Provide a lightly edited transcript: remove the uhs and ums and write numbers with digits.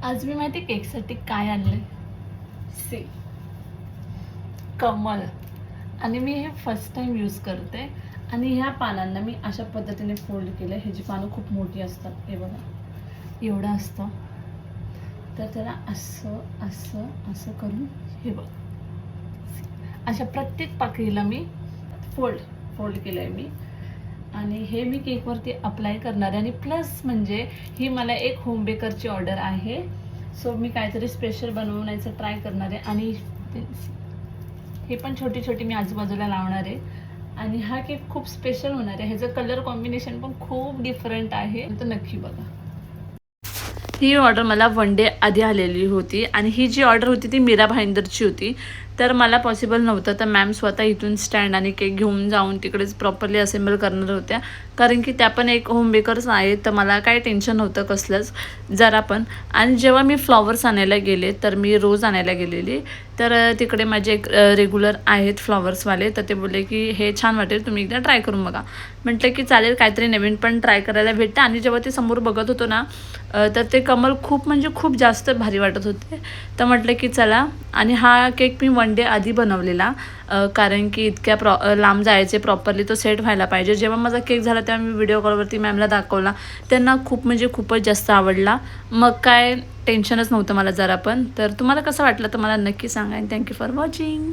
आज मी माहिती केकसाठी काय आणलंय, सी कमल. आणि मी हे फर्स्ट टाइम यूज करते. आणि ह्या पानांना मी अशा पद्धतीने फोल्ड केलं. ह्याची पानं खूप मोठी असतात, हे बघा एवढं असतं. तर त्याला असं असं असं करून हे बघ, अशा प्रत्येक पाकळीला मी फोल्ड केलं आहे मी. आणि हे मी केकवरती अप्लाय करणार आहे. आणि प्लस म्हणजे ही मला एक होम बेकरची ऑर्डर आहे. सो मी काहीतरी स्पेशल बनवण्याचं ट्राय करणार आहे. आणि हे पण छोटी छोटी मी आजूबाजूला लावणार आहे. आणि हा केक खूप स्पेशल होणार आहे. ह्याचं कलर कॉम्बिनेशन पण खूप डिफरंट आहे, तर नक्की बघा. ही ऑर्डर मला 1 डे आधी आलेली होती. आणि ही जी ऑर्डर होती ती मीरा भाईंदरची होती. तर मला पॉसिबल नव्हतं, तर मॅम स्वतः इथून स्टँड आणि केक घेऊन जाऊन तिकडेच प्रॉपरली असेंबल करणार होत्या. कारण की त्या पण एक होम बेकर्स आहेत, तर मला काही टेन्शन नव्हतं कसलंच जरा पण. आणि जेव्हा मी फ्लॉवर्स आणायला गेले, तर मी रोज आणायला गेलेली. तर तिकडे माझे एक रेग्युलर आहेत फ्लॉवर्सवाले, तर ते बोलले की हे छान वाटेल, तुम्ही एकदा ट्राय करून बघा. म्हटलं की चालेल, काहीतरी नवीन पण ट्राय करायला भेटतं. आणि जेव्हा ते समोर बघत होतो ना, तर ते कमल खूप म्हणजे खूप जास्त भारी वाटत होते. तर म्हटलं की चला. आणि हा केक मी 1 डे आधी बनवलेला, कारण की इतक्या लांब जायचे, प्रॉपरली तो सेट व्हायला पाहिजे. जेव्हा माझा केक झाला तेव्हा मी व्हिडिओ कॉलवरती मॅमला दाखवला. त्यांना खूप म्हणजे खूपच जास्त आवडला. मग काय टेन्शनच नव्हतं मला जरा पण. तर तुम्हाला कसं वाटलं तर मला नक्की सांगा. आणि थँक्यू फॉर वॉचिंग.